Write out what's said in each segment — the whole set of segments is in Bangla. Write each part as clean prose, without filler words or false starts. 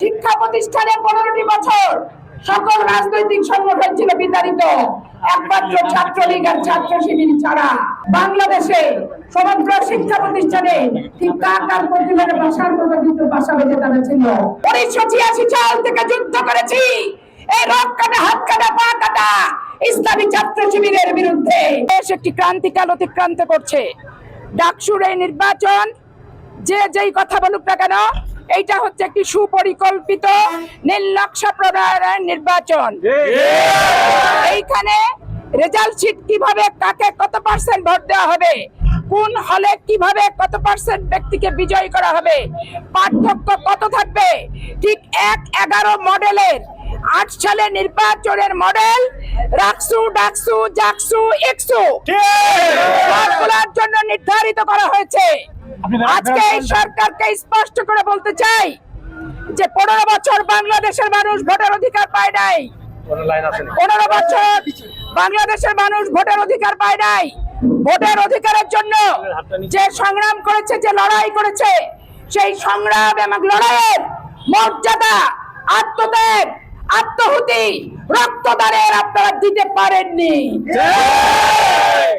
শিক্ষা প্রতিষ্ঠানে 15টি বছর সকল রাজনৈতিক সংগঠন ছিল বিতাড়িত, একমাত্র ছাত্রলীগ আর ছাত্র শিবির ছাড়া বাংলাদেশে সমগ্র শিক্ষা প্রতিষ্ঠানে ঠিক কাকার প্রতিবারে ভাষার মতো কিন্তু ভাষা বেঁধে তারা ছিল। 1986 সাল থেকে যুদ্ধ করেছি, এই রক কাটা, হাত কাটা, পা কাটা ইসলামী ছাত্র শিবিরের বিরুদ্ধে। দেশ একটি ক্রান্তিকাল অতিক্রান্ত করছে। ডাকসুর এই নির্বাচন যে যেই কথা বলুক না কেন, এইটা হচ্ছে একটি সুপরিকল্পিত নীল নকশা প্রণয়নের নির্বাচন। এইখানে রেজাল্ট শিট কিভাবে কাকে কত পার্সেন্ট ভোট দেওয়া হবে, কোন হলে কিভাবে কত পার্সেন্ট ব্যক্তিকে বিজয়ী করা হবে, পার্থক্য কত থাকবে, ঠিক 1-11 মডেলের 8 সালে নির্বাচনের মডেল রাকসু, ডাকসু, জাকসু, এক্সু সবগুলোর জন্য নির্ধারিত করা হয়েছে। আজকে এই সরকারকে স্পষ্ট করে বলতে চাই যে 15 বছর বাংলাদেশের মানুষ ভোটের অধিকার পায় নাই। 15 বছর বাংলাদেশের মানুষ ভোটের অধিকার পায় নাই। ভোটের অধিকারের জন্য যে সংগ্রাম করেছে, যে লড়াই করেছে, সেই সংগ্রাম এবং লড়াইয়ের মর্যাদা, আত্মত্যাগ, আত্মহুতি, রক্তদানের আপনারা দিতে পারেননি।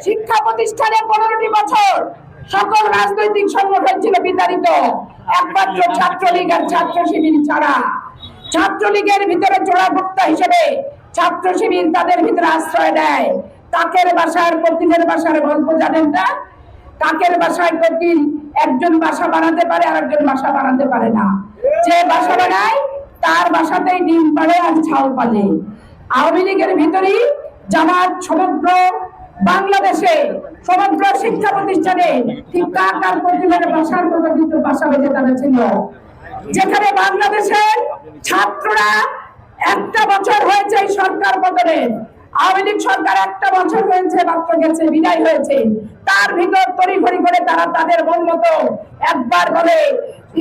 শিক্ষা প্রতিষ্ঠানে 15টি বছর সকল রাজনৈতিক সংগঠন ছিল বিতাড়িত, একমাত্র ছাত্রলীগ আর ছাত্র শিবির ছাড়া। ছাত্রলীগের ভিতরে জোড়াভুক্তা হিসেবে ছাত্র শিবির তাদের ভিতরে আশ্রয় দেয়। কাকের বাসার কোকিলের বাসার গল্প জানেন না? কাকের বাসায় কোকিল একজন বাসা বানাতে পারে আর একজন বাসা বানাতে পারে না। যে বাসা বানায় তার বাসাতেই ডিম পাড়ে আর ছাল পালে। আওয়ামী লীগের ভিতরেই জামাত সমগ্র বাংলাদেশে সমগ্র শিক্ষা প্রতিষ্ঠানে ঠিক কাকার কোকিলের বাসার মতো কিন্তু বাসা বেঁধে তারা ছিল। যেখানে বাংলাদেশের ছাত্ররা 1টা বছর হয়েছে এই সরকার পতনের, আওয়ামী লীগ সরকার 1টা বছর হয়েছে মাত্র গেছে, বিদায় হয়েছে, তার ভিতর তড়িঘড়ি করে তারা তাদের মন মতো একবার বলে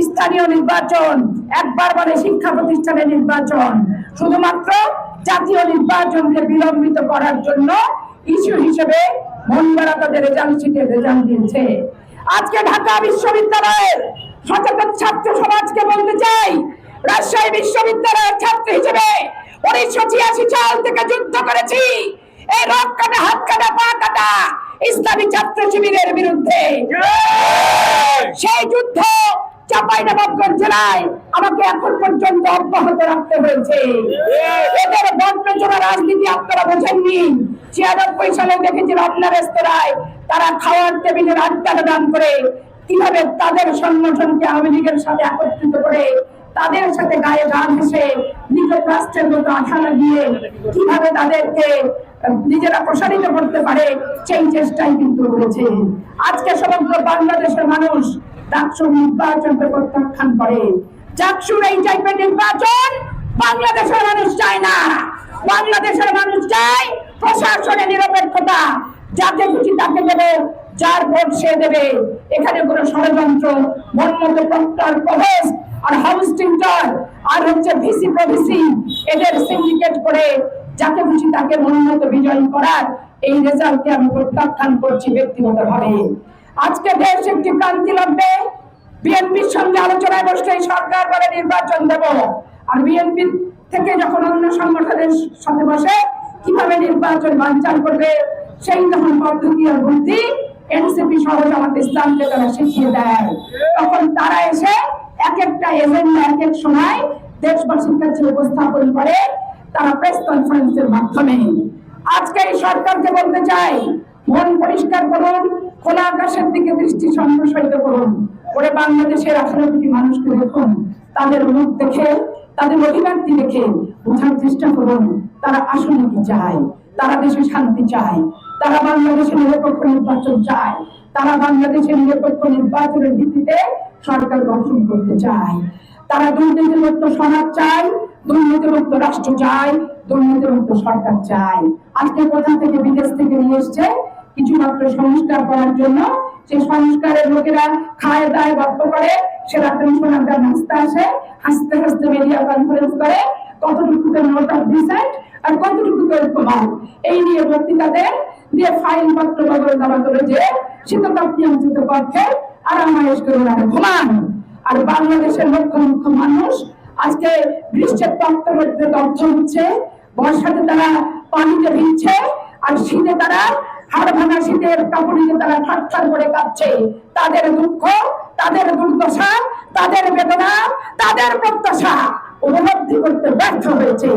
স্থানীয় নির্বাচন, একবার বলে শিক্ষা প্রতিষ্ঠানের নির্বাচন, শুধুমাত্র জাতীয় নির্বাচনকে বিলম্বিত করার জন্য ইস্যু হিসেবে মন গড়া তাদের রেজাল্ট শিটের রেজাল্ট দিয়েছে। আজকে ঢাকা বিশ্ববিদ্যালয়ের সচেতন ছাত্র সমাজকে বলতে চাই, রাজশাহী বিশ্ববিদ্যালয়ের ছাত্র হিসেবে 1986 সাল থেকে যুদ্ধ করেছি, এই রক কাটা, হাত কাটা, পা কাটা ইসলামী ছাত্র শিবিরের বিরুদ্ধে। সেই যুদ্ধ চাঁপাইনবাবগঞ্জ জেলায় আমাকে এখন পর্যন্ত অব্যাহত রাখতে হয়েছে। এদের বন্টনা রাজনীতি আপনারা বোঝেননি। 96 সালে দেখেছি রমনা রেস্তোরাঁয় তারা খাওয়ার টেবিলের আড্ডা দান করে কিভাবে তাদের সংগঠনকে আওয়ামী লীগের সাথে একত্রিত করে তাদের সাথে গায়ে গান হেসে নিকট রাষ্ট্রের মতো আঠা লাগিয়ে কিভাবে তাদেরকে নিজেরা প্রসারিত করতে পারে সেই চেষ্টাই কিন্তু করেছে। আজকে সমগ্র বাংলাদেশের মানুষ ডাকসুর নির্বাচনকে প্রত্যাখ্যান করে। ডাকসুর এই টাইপের নির্বাচন বাংলাদেশের মানুষ চায় না। বাংলাদেশের মানুষ চায় প্রশাসনের নিরপেক্ষতা, যাকে খুশি তাকে দেবে, যার ভোট সে দেবে। এখানে কোনো ষড়যন্ত্র, মনমতো প্রক্টর, প্রভেস আর হাউস টিন্টার আর হচ্ছে ভিসি প্রভিসি এদের সিন্ডিকেট করে যাকে খুশি তাকে মনমতো বিজয়ী করার এই রেজাল্টকে আমি প্রত্যাখ্যান করছি ব্যক্তিগতভাবে। আজকে দেশ একটি ক্রান্তি লাগবে। বিএনপির সঙ্গে আলোচনায় বসলে সরকার বলে নির্বাচন দেব, আর বিএনপি থেকে যখন অন্য সংগঠনের সাথে বসে কিভাবে নির্বাচন বানচাল করবে সেই তখন পদ্ধতি আর বুদ্ধি এনসিপি সহ জামাত ইসলামকে তারা শিখিয়ে দেয়। তখন তারা এসে এক একটা এজেন্ডা এক এক সময় দেশবাসীর কাছে উপস্থাপন করে তারা প্রেস কনফারেন্সের মাধ্যমে। আজকে এই সরকারকে বলতে চাই, মন পরিষ্কার করুন, খোলা আকাশের দিকে দৃষ্টি সম্প্রসারিত করুন, করে বাংলাদেশের 18 কোটি মানুষকে দেখুন, তাদের মুখ দেখে, তাদের অভিব্যক্তি দেখে বোঝার চেষ্টা করুন তারা আসলে কি চায়। তারা দেশে শান্তি চায়, তারা বাংলাদেশের নিরপেক্ষ নির্বাচন চায়, তারা বাংলাদেশের নিরপেক্ষ নির্বাচনের ভিত্তিতে সরকার গঠন করতে চায়, তারা দুর্নীতিমুক্ত সমাজ চায়, দুর্নীতিমুক্ত রাষ্ট্র চায়, দুর্নীতিমুক্ত সরকার চায়। আজকে কোথা থেকে বিদেশ থেকে নিয়ে এসছে কিছু মাত্র সংস্কার করার জন্য। সেই সংস্কারের লোকেরা খায় দায় গল্প করে, সেরা পেনশন আড্ডা নাচতে আসে, হাসতে হাসতে মিডিয়া কনফারেন্স করে, কতটুকুতে নোট অফ ডিসেন্ট আর কতটুকুতে ঐক্যবাদ এই নিয়ে বক্তৃতাদের দিয়ে ফাইল পত্র বদল দেওয়া করে যে শীততাপ নিয়ন্ত্রিত পক্ষে আরামায়েশ করে ঘুমান। আর বাংলাদেশের লক্ষ লক্ষ মানুষ আজকে গ্রীষ্মের তত্ত্বের মধ্যে দগ্ধ হচ্ছে, বর্ষাতে তারা পানিতে ভিজছে, আর শীতে তারা হাড় ভাঙা শীতের কাপড়িতে তারা থারথার করে কাঁপছে। তাদের দুঃখ, তাদের দুর্দশা, তাদের বেদনা, তাদের প্রত্যাশা উপলব্ধি করতে ব্যর্থ হয়েছে।